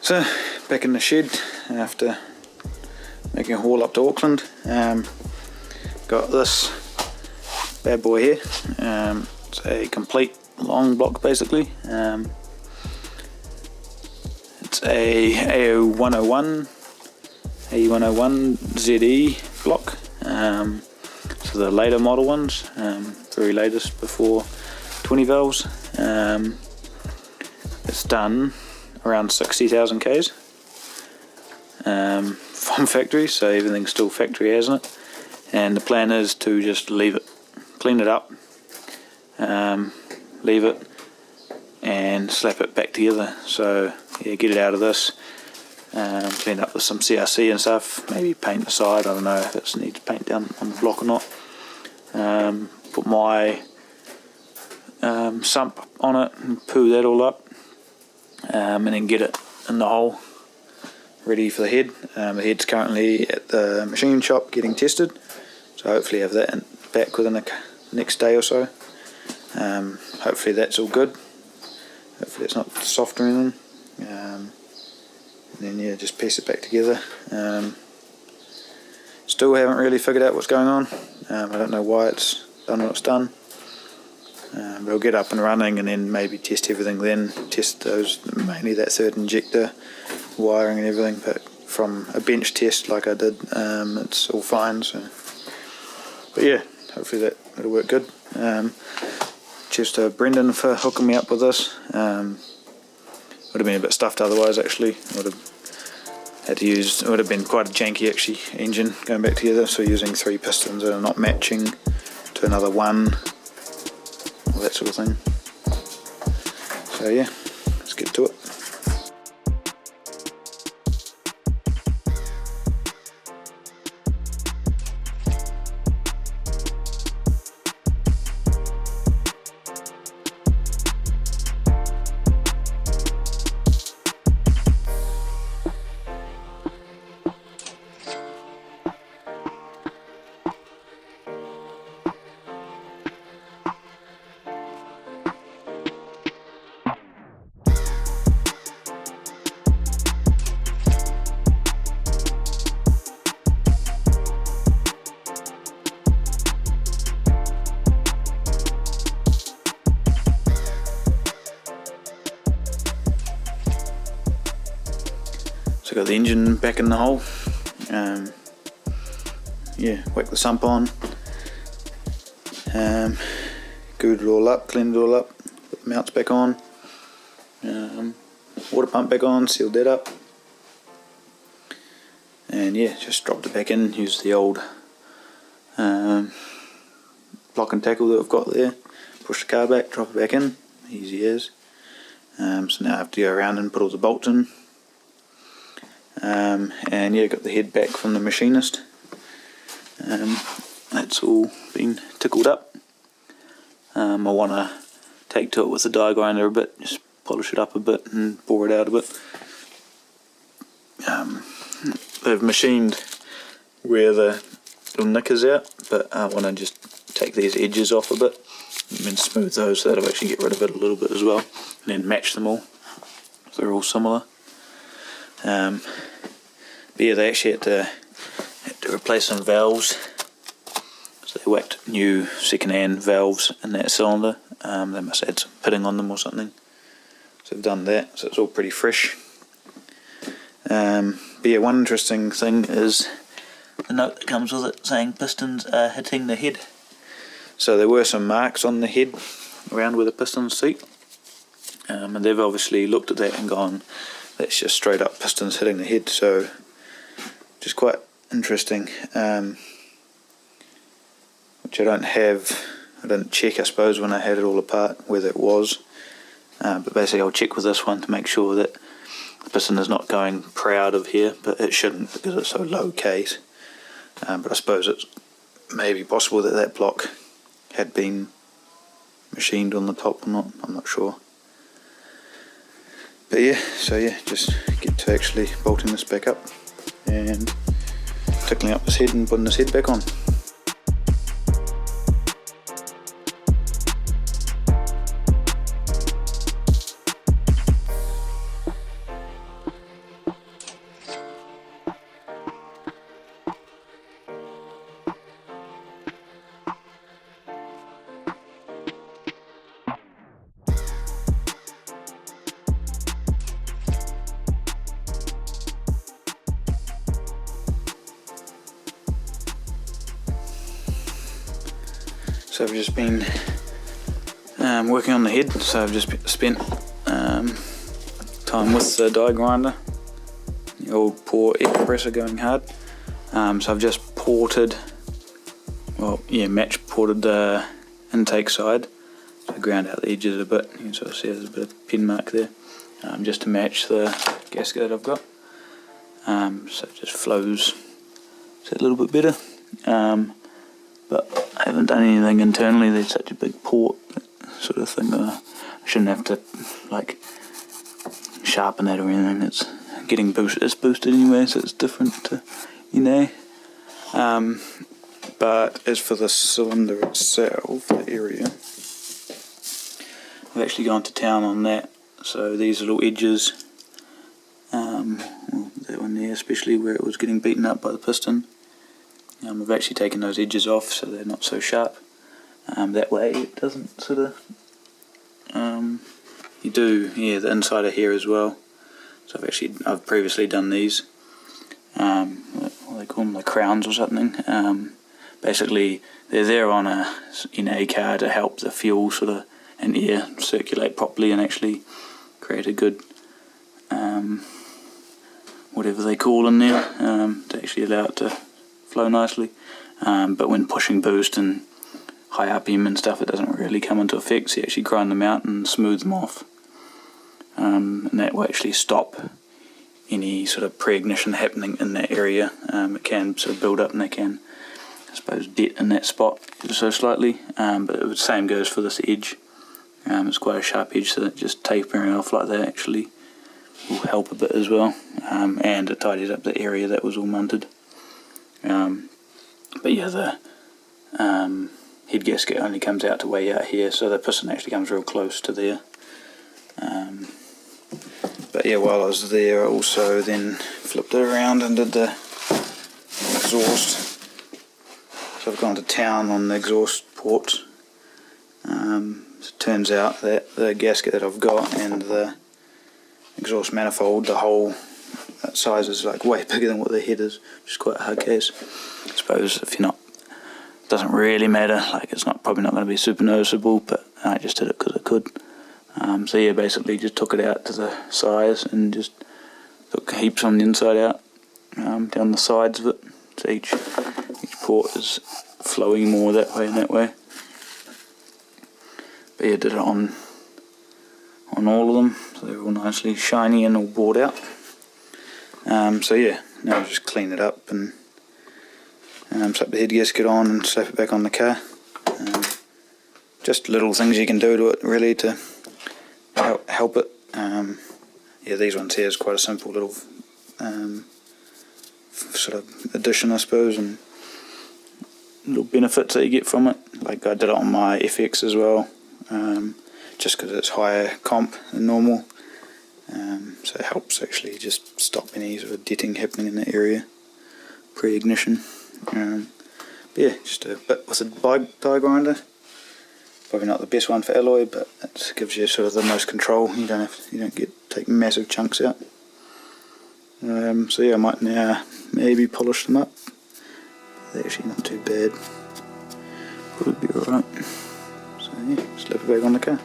So back in the shed after making a haul up to Auckland. Got this bad boy here. It's a complete long block basically. It's a AE101ZE block. So the later model ones, very latest before 20 valves. It's done around 60,000 Ks from factory, so everything's still factory, hasn't it? And the plan is to just leave it, clean it up, leave it and slap it back together. So yeah, get it out of this, clean up with some CRC and stuff, maybe paint the side, I don't know if it needs paint down on the block or not. Put my sump on it and poo that all up, and then get it in the hole ready for the head. The head's currently at the machine shop getting tested, so hopefully have that back within the next day or so. Hopefully that's all good, hopefully it's not soft or anything, and then yeah, just piece it back together. Still haven't really figured out what's going on. I don't know why it's done what it's done. But I'll get up and running and then maybe test everything then, test those, mainly that third injector wiring and everything, but from a bench test like I did, it's all fine. So, but yeah, hopefully that'll work good. Cheers to Brendan for hooking me up with this. Would have been a bit stuffed otherwise actually. Would have had to use, it would have been quite a janky actually engine going back together, so using 3 pistons that are not matching to another one, all that sort of thing. So yeah, let's get to it. So got the engine back in the hole. Yeah, whack the sump on, glued it all up, cleaned it all up, put the mounts back on, water pump back on, sealed that up, and yeah, just dropped it back in, used the old block and tackle that I've got there, push the car back, drop it back in, easy as. So now I have to go around and put all the bolts in. And yeah, got the head back from the machinist. That's all been tickled up. I want to take to it with the die grinder a bit, just polish it up a bit and bore it out a bit. They've machined where the little nick is out, but I want to just take these edges off a bit and then smooth those so that'll actually get rid of it a little bit as well, and then match them all so they're all similar. But yeah, they actually had to replace some valves, so they whacked new second-hand valves in that cylinder. They must have had some pitting on them or something, so they've done that, so it's all pretty fresh. But yeah, one interesting thing is the note that comes with it saying pistons are hitting the head. So there were some marks on the head around where the pistons seat, and they've obviously looked at that and gone, that's just straight up pistons hitting the head, so which is quite interesting, which I didn't check I suppose when I had it all apart whether it was, but basically I'll check with this one to make sure that the piston is not going proud of here, but it shouldn't because it's so low case, but I suppose it's maybe possible that that block had been machined on the top or not, I'm not sure. But yeah, so yeah, just get to actually bolting this back up and tickling up his head and putting his head back on. So I've just been working on the head, so I've just spent time with the die grinder, the old pour air compressor going hard. So I've just match ported the intake side, so I ground out the edges a bit. You can sort of see there's a bit of pin mark there, just to match the gasket that I've got. So it just flows a little bit better. But I haven't done anything internally. There's such a big port sort of thing. I shouldn't have to like sharpen that or anything. It's getting boosted. It's boosted anyway, so it's different to, you know. But as for the cylinder itself, the area, I've actually gone to town on that. So these little edges, that one there, especially where it was getting beaten up by the piston, I've actually taken those edges off so they're not so sharp. That way it doesn't sort of, you do, yeah, the inside of here as well. So I've previously done these, what do they call them, like crowns or something. Basically they're there on a car to help the fuel sort of and air circulate properly and actually create a good whatever they call in there, to actually allow it to flow nicely. But when pushing boost and high RPM and stuff, it doesn't really come into effect, so you actually grind them out and smooth them off. And that will actually stop any sort of pre-ignition happening in that area. It can sort of build up and they can, I suppose, dent in that spot ever so slightly. But the same goes for this edge. It's quite a sharp edge, so that just tapering off like that actually will help a bit as well. And it tidies up the area that was all munted. But yeah, the head gasket only comes out to way out here, so the piston actually comes real close to there. But yeah, while I was there, I also then flipped it around and did the exhaust. So I've gone to town on the exhaust port. So it turns out that the gasket that I've got and the exhaust manifold, the whole that size is like way bigger than what the head is, which is quite a hard case. I suppose if you're not, it doesn't really matter, like it's probably not going to be super noticeable, but I just did it because I could. So yeah, basically just took it out to the size and just took heaps on the inside out, down the sides of it, so each port is flowing more that way and that way. But yeah, did it on all of them, so they're all nicely shiny and all bored out. So yeah, now I'll just clean it up and slap the head gasket on and slap it back on the car. Just little things you can do to it really to help it. Yeah, these ones here is quite a simple little sort of addition, I suppose, and little benefits that you get from it. Like I did it on my FX as well, just because it's higher comp than normal. So it helps actually just stop any sort of denting happening in that area pre-ignition. But yeah, just a bit with a die grinder. Probably not the best one for alloy, but it gives you sort of the most control. You don't take massive chunks out. So yeah, I might now maybe polish them up. They're actually not too bad. Would be alright. So yeah, slap it back on the car.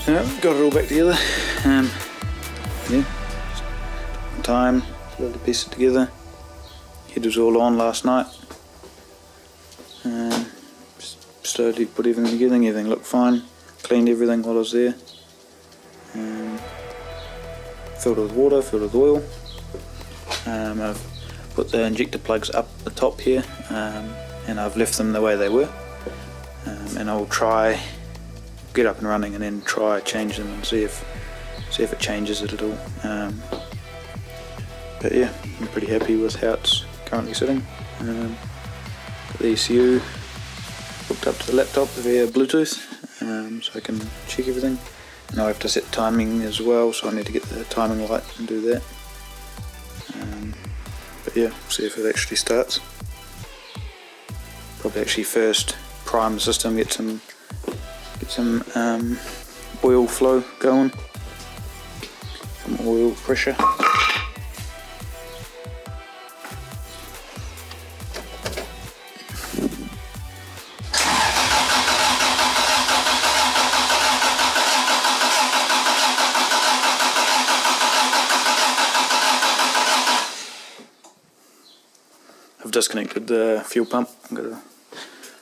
Yeah, got it all back together. Yeah, time, slowly piece it together. Head was all on last night. Slowly put everything together, everything looked fine. Cleaned everything while I was there. Filled it with water, filled it with oil. I've put the injector plugs up the top here, and I've left them the way they were. And I'll try get up and running and then try change them and see if it changes it at all. But yeah, I'm pretty happy with how it's currently sitting. Got the ECU hooked up to the laptop via Bluetooth, so I can check everything. And I have to set timing as well, so I need to get the timing light and do that. But yeah, see if it actually starts. Probably actually first prime the system, get some oil flow going, some oil pressure. I've disconnected the fuel pump. I've got a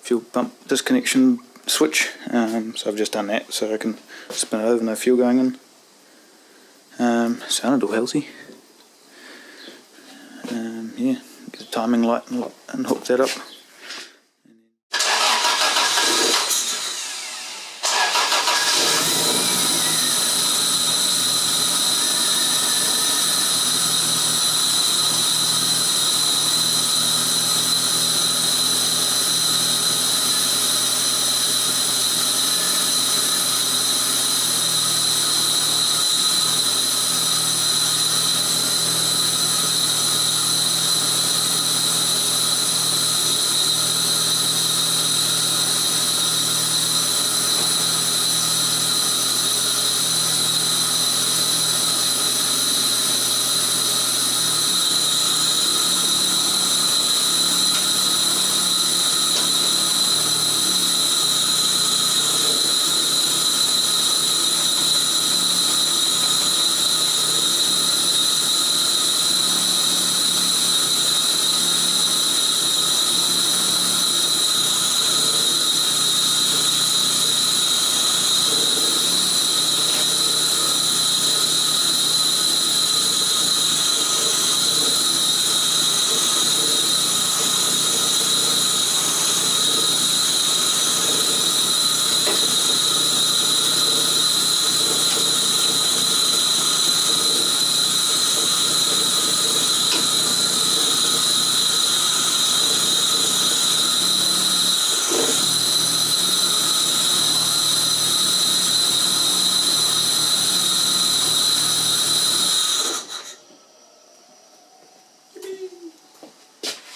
fuel pump disconnection switch, so I've just done that so I can spin it over, no fuel going in. Sounded all healthy. Yeah, get the timing light and hook that up.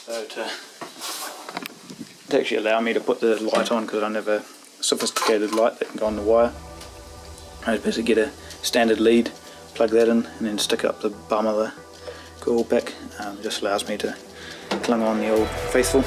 So to actually allow me to put the light on, because I don't have a sophisticated light that can go on the wire, I was basically get a standard lead, plug that in, and then stick it up the bum of the coil pack. It just allows me to cling on the old faithful.